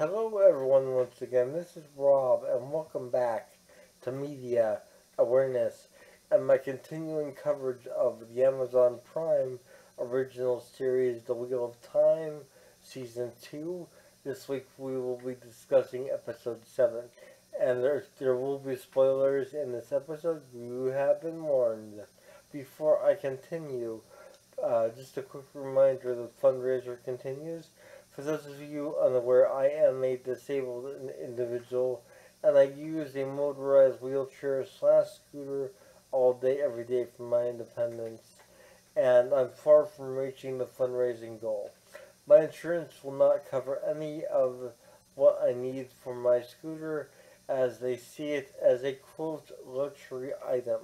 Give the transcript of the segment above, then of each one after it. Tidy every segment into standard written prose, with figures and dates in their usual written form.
Hello everyone once again, this is Rob and welcome back to Media Awareness and my continuing coverage of the Amazon Prime original series The Wheel of Time Season 2. This week we will be discussing Episode 7 and there will be spoilers in this episode, you have been warned. Before I continue, just a quick reminder the fundraiser continues. For those of you unaware, I am a disabled individual and I use a motorized wheelchair slash scooter all day, every day for my independence. And I'm far from reaching the fundraising goal. My insurance will not cover any of what I need for my scooter as they see it as a quote luxury item.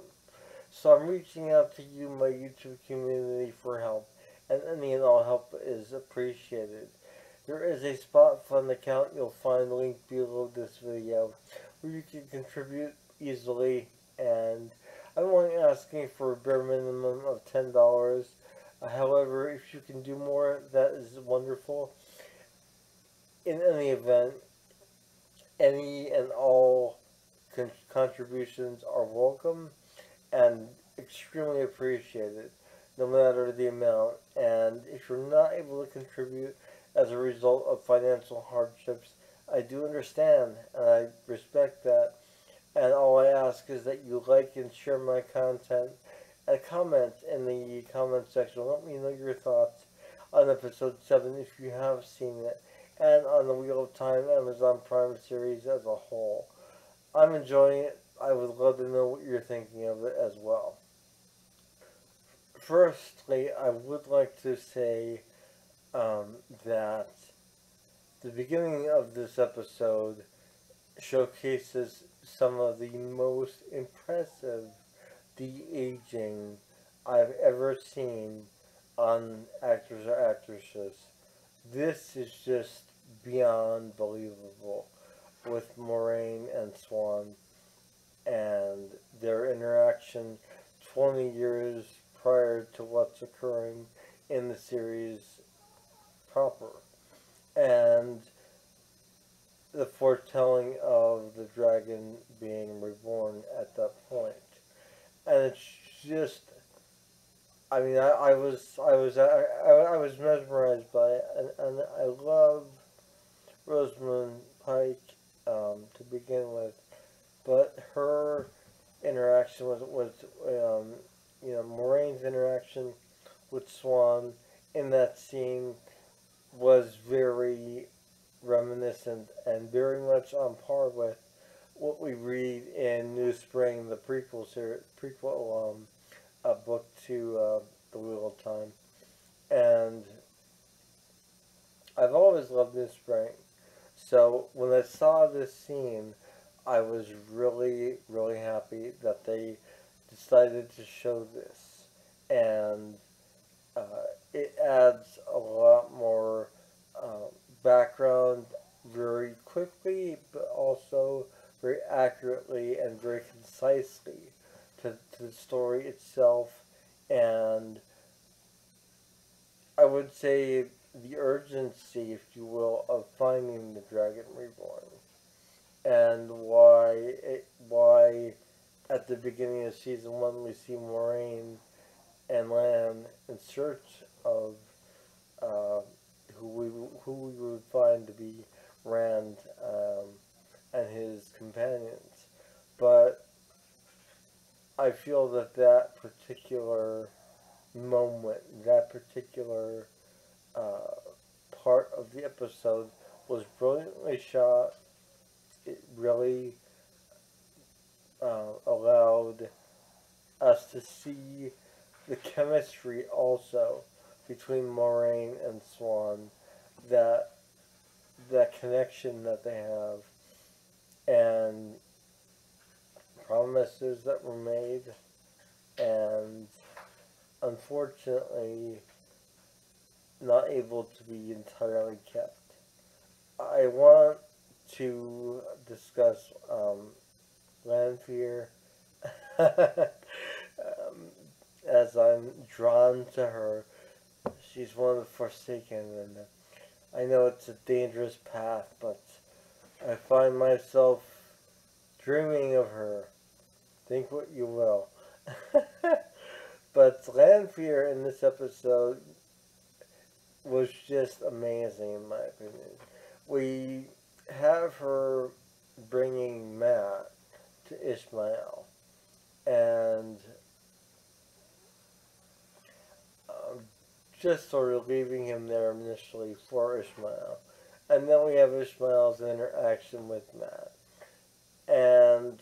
So I'm reaching out to you, my YouTube community, for help, and any and all help is appreciated. There is a Spot Fund account you'll find linked below this video where you can contribute easily, and I'm only asking for a bare minimum of $10. However, if you can do more, that is wonderful. In any event, any and all contributions are welcome and extremely appreciated, no matter the amount. And if you're not able to contribute as a result of financial hardships, I do understand and I respect that. And all I ask is that you like and share my content and comment in the comment section. Let me know your thoughts on episode 7 if you have seen it, and on the Wheel of Time Amazon Prime series as a whole. I'm enjoying it. I would love to know what you're thinking of it as well. Firstly, I would like to say that the beginning of this episode showcases some of the most impressive de-aging I've ever seen on actors or actresses. This is just beyond believable with Moraine and Swan and their interaction 20 years prior to what's occurring in the series proper. And the foretelling of the dragon being reborn at that point. And it's just, I was mesmerized by it, and I love Rosamund Pike to begin with, but her interaction Moraine's interaction with Swan in that scene was very reminiscent and very much on par with what we read in New Spring, the prequel book to The Wheel of Time. And I've always loved New Spring. So when I saw this scene, I was really, really happy that they decided to show this. And it adds a lot more background very quickly, but also very accurately and very concisely to the story itself. And I would say the urgency, if you will, of finding the Dragon Reborn, and why at the beginning of season 1 we see Moraine and Lan in search of uh, who we would find to be Rand and his companions. But I feel that that particular moment, that particular uh, part of the episode was brilliantly shot. It really allowed us to see the chemistry also between Moraine and Swan, that that connection that they have, and promises that were made, and unfortunately not able to be entirely kept. I want to discuss Lanfear as I'm drawn to her. She's one of the Forsaken, and I know it's a dangerous path, but I find myself dreaming of her. Think what you will. But Lanfear in this episode was just amazing, in my opinion. We have her bringing Matt to Ishmael, and um, just sort of leaving him there initially for Ishmael. And then we have Ishmael's interaction with Matt. And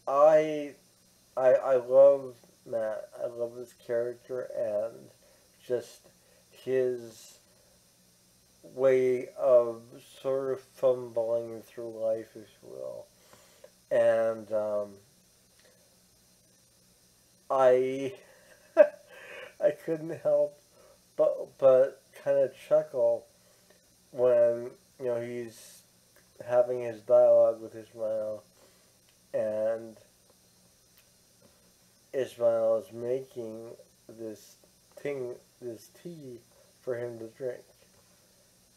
I I love Matt. I love his character and just his way of sort of fumbling through life, if you will. And I I couldn't help but kind of chuckle when he's having his dialogue with Ishmael, and Ishmael is making this this tea for him to drink,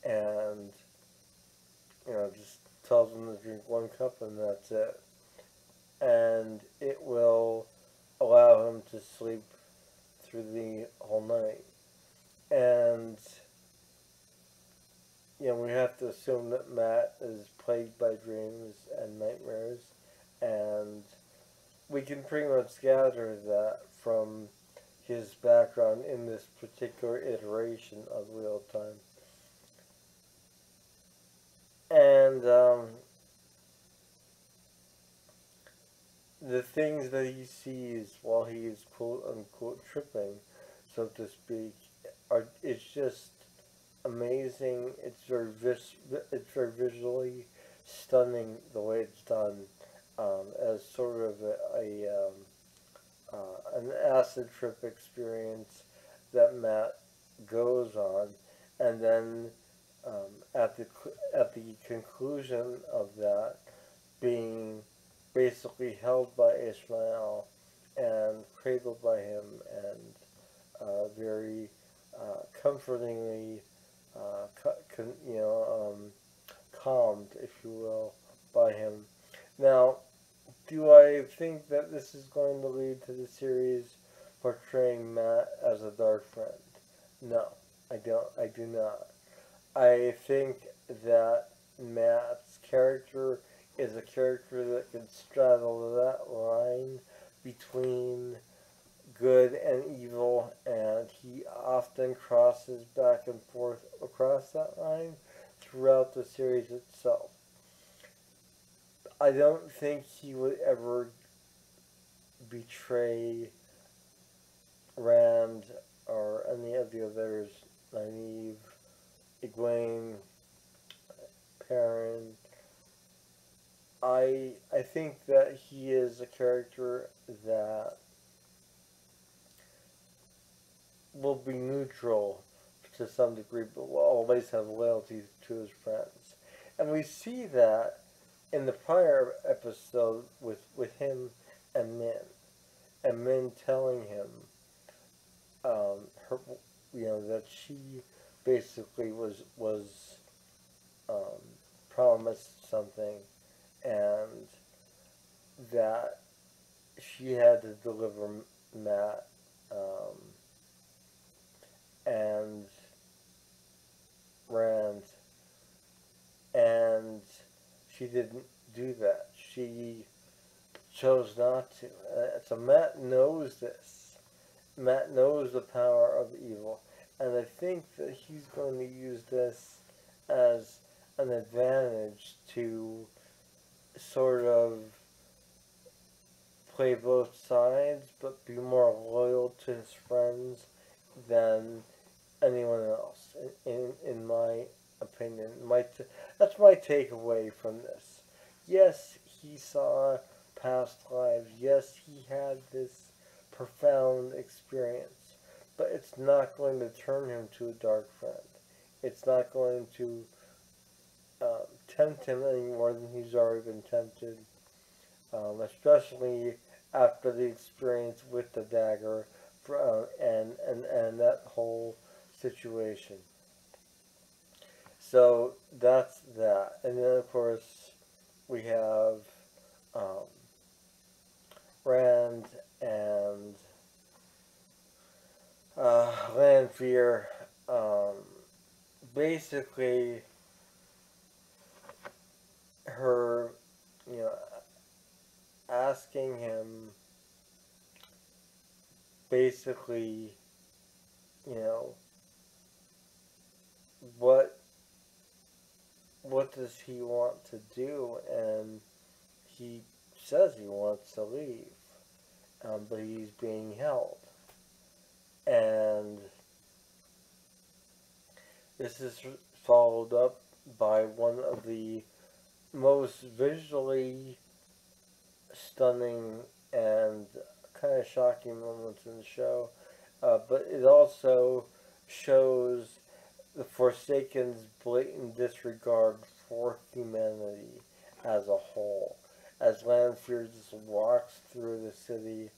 and just tells him to drink 1 cup and that's it, and it will allow him to sleep through the whole night. And we have to assume that Matt is plagued by dreams and nightmares, and we can pretty much gather that from his background in this particular iteration of Real Time. And the things that he sees while he is quote unquote tripping, so to speak, it's just amazing. It's very visually stunning the way it's done, as sort of an acid trip experience that Matt goes on, and then at the conclusion of that, being basically held by Ishmael and cradled by him, and very comfortingly, calmed, if you will, by him. Now, do I think that this is going to lead to the series portraying Matt as a dark friend? No, I don't. I do not. I think that Matt's character is a character that can straddle that line between good and evil, and he often crosses back and forth across that line throughout the series itself. I don't think he would ever betray Rand or any of the others, Nynaeve, Egwene, Perrin. I think that he is a character that will be neutral to some degree, but will always have loyalty to his friends. And we see that in the prior episode with him and Min. And Min telling him her, that she basically was um, promised something, and that she had to deliver Matt, and Rand, and she didn't do that. She chose not to. So Matt knows this. Matt knows the power of evil, and I think that he's going to use this as an advantage to sort of play both sides, but be more loyal to his friends than anyone else, in my opinion. That's my takeaway from this. Yes, he saw past lives. Yes, he had this profound experience, but it's not going to turn him to a dark friend. It's not going to tempt him any more than he's already been tempted, especially after the experience with the dagger, and that whole situation. So that's that. And then, of course, we have um, Rand and Lanfear um, basically her, you know, asking him basically, you know, what what does he want to do, and he says he wants to leave, but he's being held, and this is followed up by one of the most visually stunning and kind of shocking moments in the show, but it also shows the Forsaken's blatant disregard for humanity as a whole. As Lanfear just walks through the city,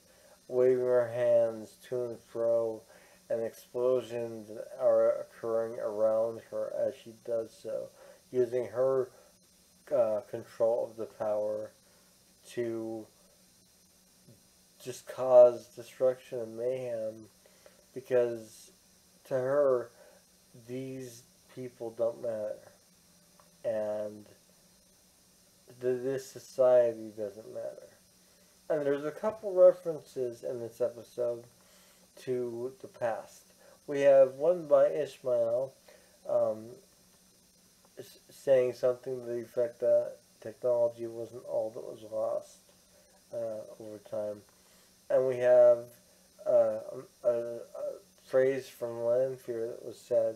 waving her hands to and fro, and explosions are occurring around her as she does so, using her control of the power to just cause destruction and mayhem, because to her, these people don't matter, and this society doesn't matter. And there's a couple references in this episode to the past. We have one by Ishmael, um, saying something to the effect that technology wasn't all that was lost over time. And we have a phrase from Lanfear that was said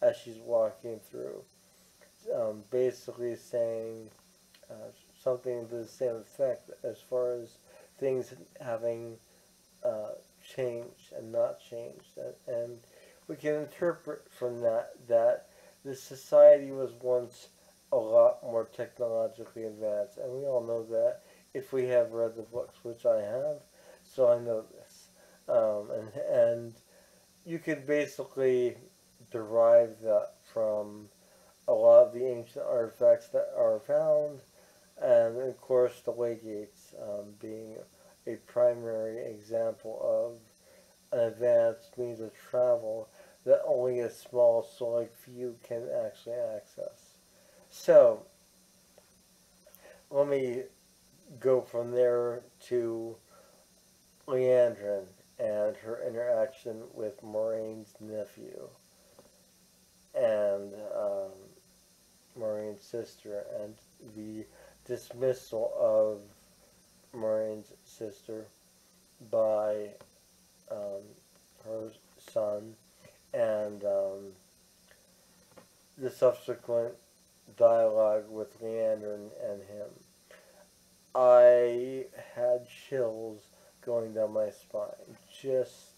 as she's walking through, basically saying uh, something to the same effect as far as things having uh, changed and not changed. And we can interpret from that this society was once a lot more technologically advanced. And we all know that if we have read the books, which I have, so I know this. And you could basically derive that from a lot of the ancient artifacts that are found, and of course the Waygates being a primary example of an advanced means of travel that only a small select few can actually access. So let me go from there to Leandrin and her interaction with Moraine's nephew and Moraine's sister, and the dismissal of Moraine's sister by um, her son, and the subsequent dialogue with Leander and him. I had chills going down my spine. Just,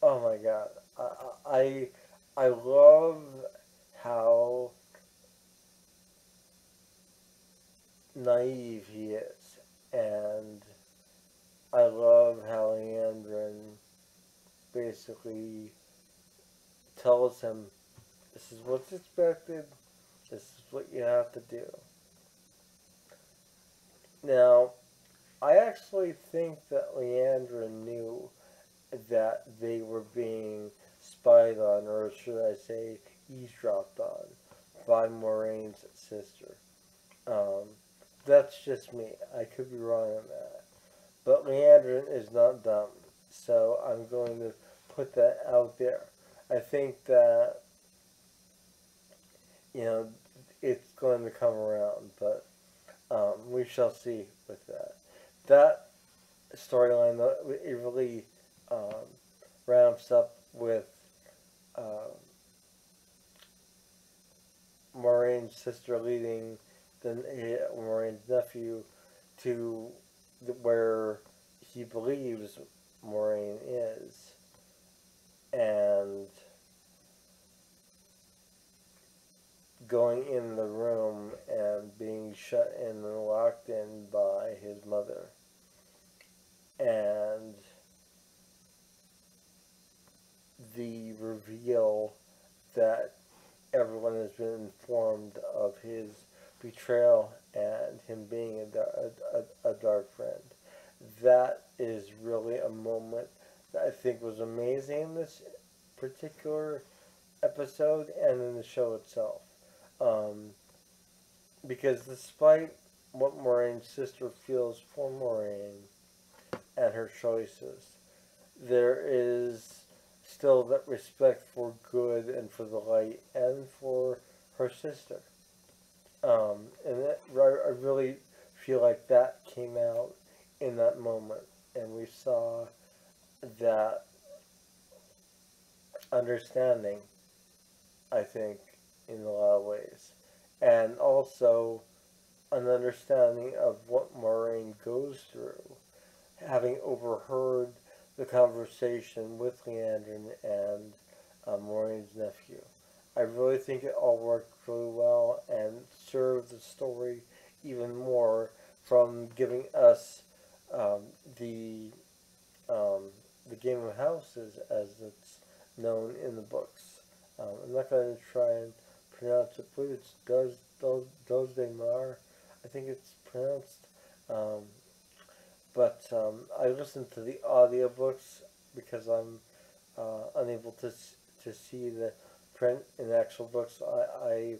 oh my god. I love how naive he is, and I love how Leandrin basically tells him, this is what's expected, this is what you have to do. Now, I actually think that Leandrin knew that they were being spied on, or should I say, eavesdropped on, by Moraine's sister. Um, that's just me. I could be wrong on that. But Leandrin is not dumb, so I'm going to put that out there. I think that, you know, it's going to come around, but we shall see with that. That storyline, it really um, ramps up with uh, Moraine's sister leading Moraine's nephew to where he believes Moraine is, and going in the room and being shut in and locked in by his mother. And the reveal that everyone has been informed of his betrayal and him being a dark friend. That is really a moment that I think was amazing in this particular episode and in the show itself. Um, because despite what Moraine's sister feels for Moraine and her choices, there is still that respect for good and for the light and for her sister. I really feel like that came out in that moment, and we saw that understanding, I think, in a lot of ways. And also an understanding of what Moraine goes through, having overheard the conversation with Leandrin and Moraine's nephew. I really think it all worked really well and served the story even more from giving us um, the um, the Game of Houses as it's known in the books. I'm not going to try and pronounce it. I believe it's Dos de Mar. I think it's pronounced. Um, but I listen to the audiobooks because I'm unable to see the print in actual books. I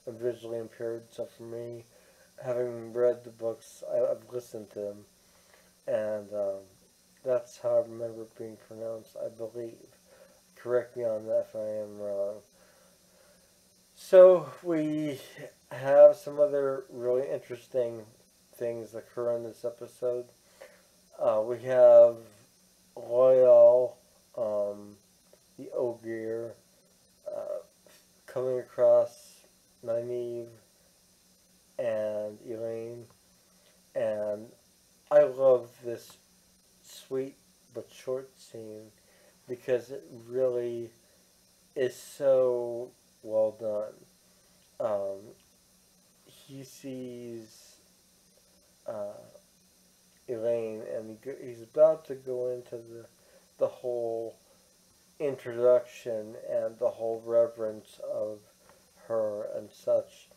am visually impaired, so for me, having read the books, I've listened to them, and that's how I remember it being pronounced, I believe. Correct me on that if I am wrong. So we have some other really interesting things occur in this episode. We have Loial, the Ogier, uh, coming across Nynaeve and Elaine, and I love this sweet but short scene because it really is so well done. Um, he sees uh, Elaine, and he's about to go into the whole introduction and the whole reverence of her and such,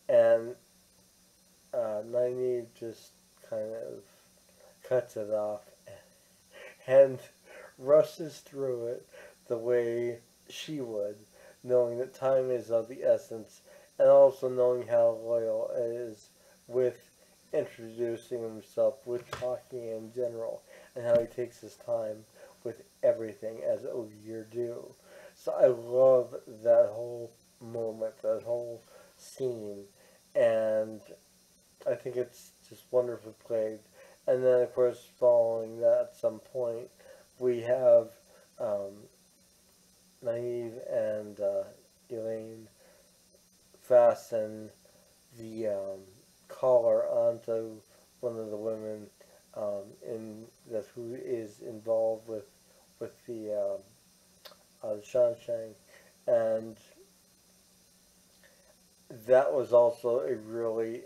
and Nynaeve just kind of cuts it off and rushes through it the way she would, knowing that time is of the essence, and also knowing how loyal is with introducing himself, with talking in general, and how he takes his time with everything as Ogier do. So I love that whole moment, that whole scene, and I think it's just wonderfully played. And then, of course, following that, at some point, we have um, Nynaeve and Elaine fasten the collar onto one of the women in that who is involved with the Shanshang, and that was also a really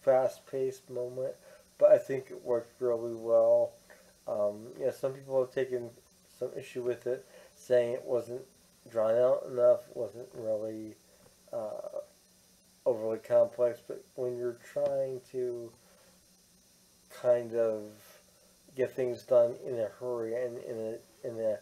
fast-paced moment, but I think it worked really well. Some people have taken some issue with it, saying it wasn't drawn out enough, wasn't really uh, overly complex. But when you're trying to kind of get things done in a hurry and in a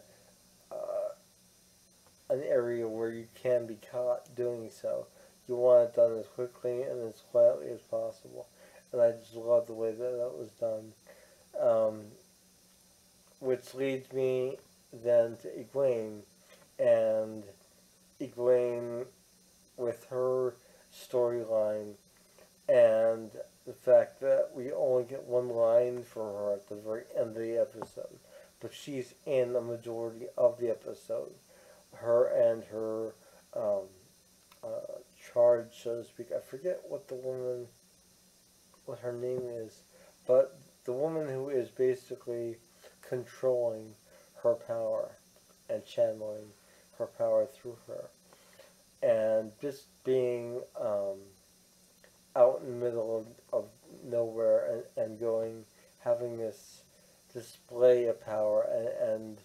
an area where you can be caught doing so, you want it done as quickly and as quietly as possible. And I just love the way that that was done. Um, which leads me then to Egwene, and Egwene with her storyline and the fact that we only get one line from her at the very end of the episode, but she's in the majority of the episode. Her and her um, charge, so to speak. I forget what her name is, but the woman who is basically controlling her power and channeling her power through her, and just being out in the middle of nowhere and going, having this display of power and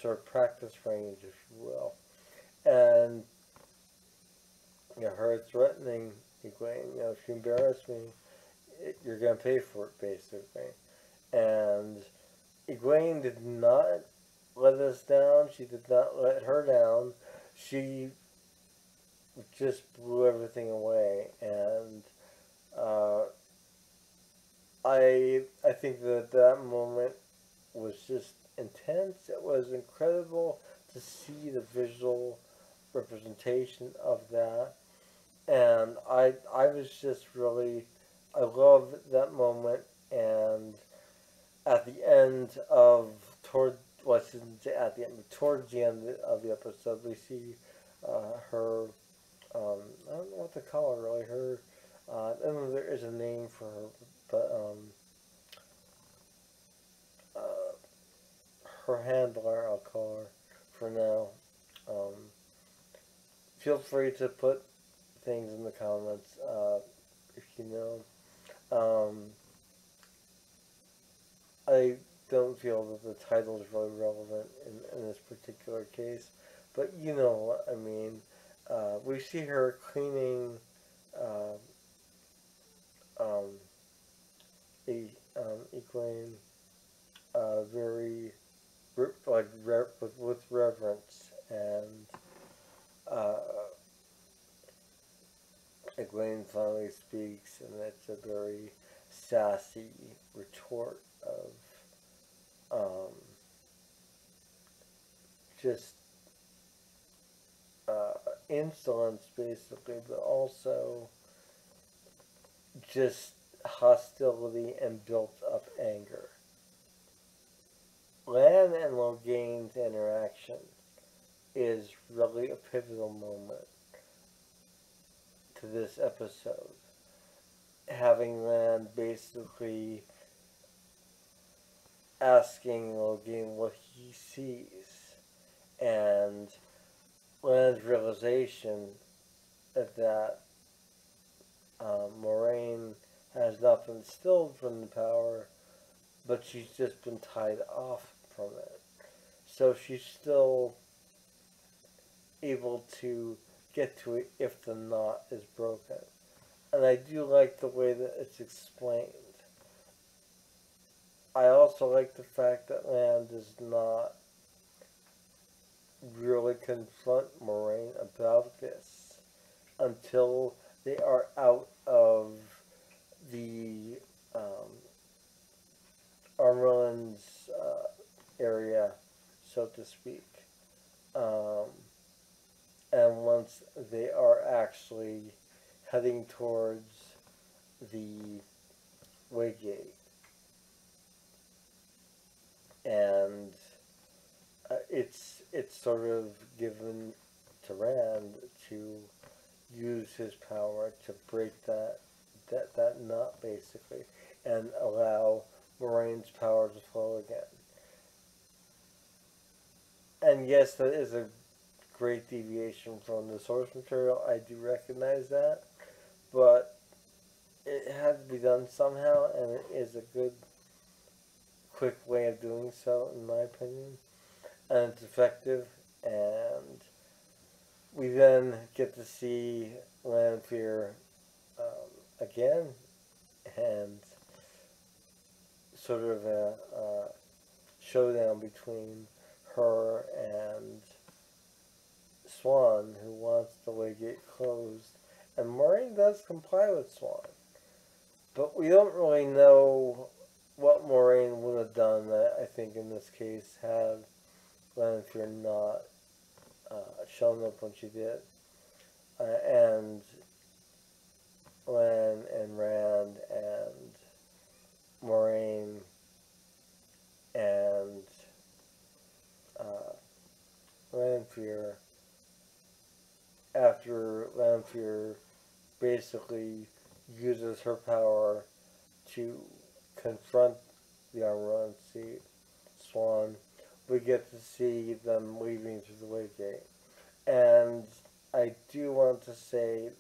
sort of practice range, if you will. and her threatening Egwene, if you embarrass me, you're gonna pay for it, basically. And Egwene did not let us down. She did not let her down. She just blew everything away, and uh, I think that moment was just intense. It was incredible to see the visual representation of that, and I was just really, I loved that moment. And at the end of toward well, I shouldn't say at the end, but towards the end of the episode, we see her. I don't know what to call her really. Her. I don't know if there is a name for her, but uh, her handler, I'll call her for now. Um, Feel free to put things in the comments if you know. I don't feel that the title is really relevant in this particular case, but you know what I mean. We see her cleaning uh, um, Egwene very with reverence, and uh, Egwene finally speaks, and it's a very sassy retort of um, just uh, insolence, basically, but also just hostility and built up anger. Lan and Loghain's interaction is really a pivotal moment to this episode. Having Lan basically asking Loghain what he sees, and Lan's realization that Moiraine has not been stilled from the power, but she's just been tied off from it. So she's still able to get to it if the knot is broken. And I do like the way that it's explained. I also like the fact that Lan does not really confront Moiraine about this until they are out of the Armerlin's area, so to speak. Um, and once they are actually heading towards the Waygate, and it's sort of given to Rand to use his power to break that nut, basically, and allow Moraine's power to flow again. And yes, that is a great deviation from the source material. I do recognize that, but it had to be done somehow, and it is a good, quick way of doing so, in my opinion. And it's effective, and we then get to see Lanfear again, and sort of a showdown between her and Siuan, who wants the Waygate closed. And Moiraine does comply with Siuan. But we don't really know what Moiraine would have done, I think, in this case, had Lanfear not shown up when she did. And Lan and Rand and Moiraine and Lanfear, after Lanfear basically uses her power to confront the Armerlin seat, Siuan, we get to see them leaving through the Waygate. And I do want to say,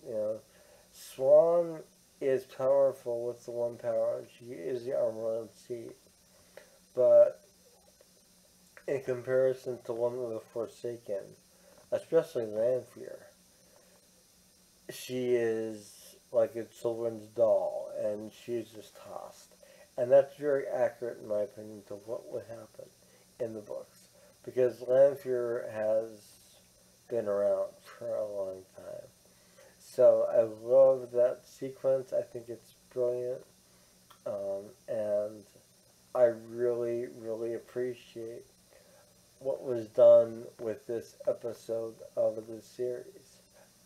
Siuan is powerful with the one power. She is the Armerlin seat. But in comparison to one of the Forsaken, especially Lanfear. She is like a children's doll, and she's just tossed. And that's very accurate, in my opinion, to what would happen in the books. Because Lanfear has been around for a long time. So I love that sequence. I think it's brilliant. And I really, really appreciate what was done with this episode of the series.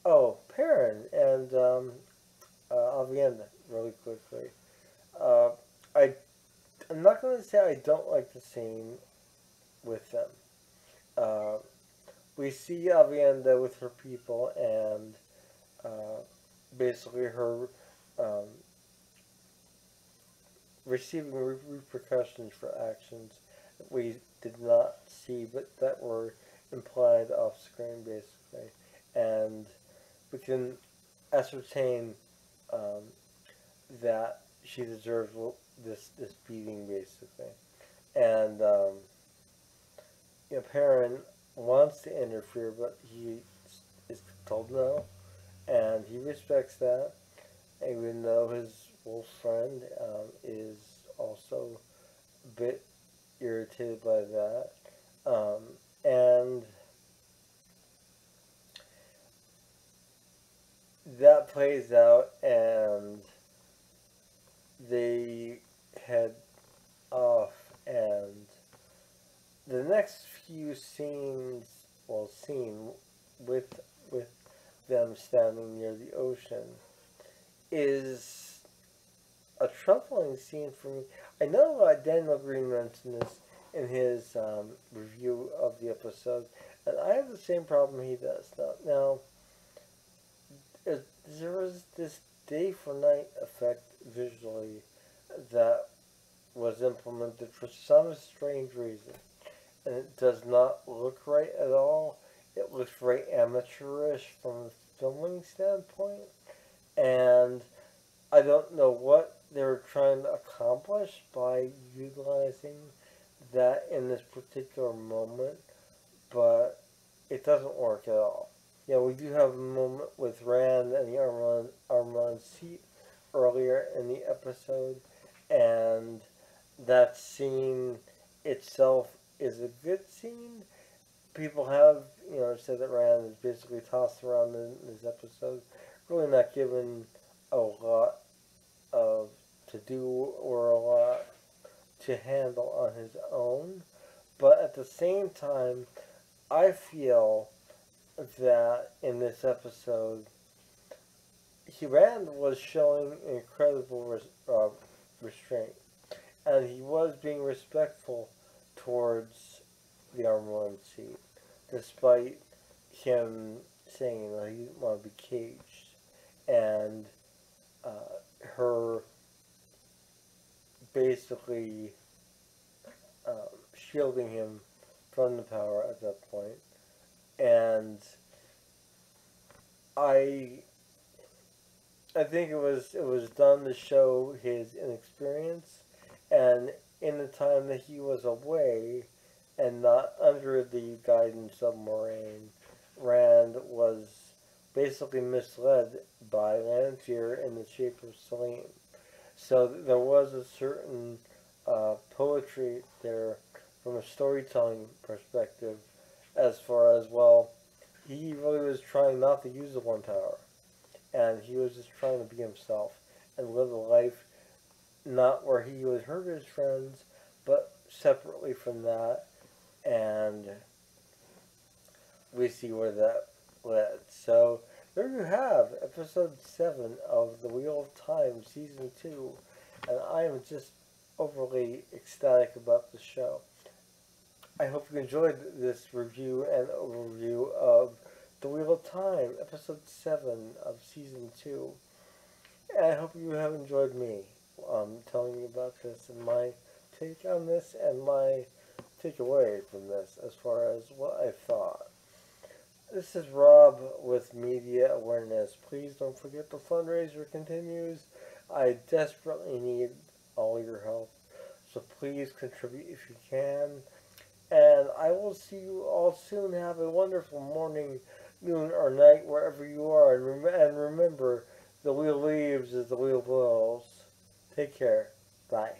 Oh, Perrin and Avienda, really quickly. Uh, I, I'm not going to say I don't like the scene with them. Uh, we see Avienda with her people and basically her um, receiving repercussions for actions that we did not see but that were implied off screen, basically. And we can ascertain um, that she deserves this beating, basically. And Perrin wants to interfere, but he is told no, and he respects that, even though his wolf friend is also a bit irritated by that. And that plays out, and they head off, and the next few scenes, well, scene with them standing near the ocean is a troubling scene for me. I know Daniel Green mentioned this in his review of the episode, and I have the same problem he does. Now there was this day for night effect visually that was implemented for some strange reason, and it does not look right at all. It looks very amateurish from a filming standpoint, and I don't know what they were trying to accomplish by utilizing that in this particular moment, but it doesn't work at all. We do have a moment with Rand and the Armand seat earlier in the episode, and that scene itself is a good scene. People have, said that Rand is basically tossed around in this episode, really not given a lot of to do or a lot to handle on his own. But at the same time, I feel that in this episode, Rand was showing incredible restraint, and he was being respectful towards the Armand seat, despite him saying that he didn't want to be caged, and her basically shielding him from the power at that point. And I think it was done to show his inexperience, and in the time that he was away and not under the guidance of Moraine, Rand was basically misled by Lanfear in the shape of Selene. So there was a certain poetry there from a storytelling perspective, as far as, well, he really was trying not to use the One Power, and he was just trying to be himself and live a life not where he would hurt his friends, but separately from that, and we see where that led. So there you have episode 7 of The Wheel of Time, season 2, and I am just overly ecstatic about the show. I hope you enjoyed this review and overview of The Wheel of Time, episode 7 of season 2. And I hope you have enjoyed me telling you about this and my take on this and my takeaway from this as far as what I thought. This is Rob with Media Awareness. Please don't forget the fundraiser continues. I desperately need all your help, so please contribute if you can. And I will see you all soon. Have a wonderful morning, noon, or night wherever you are. And remember, the wheel leaves as the wheel blows. Take care. Bye.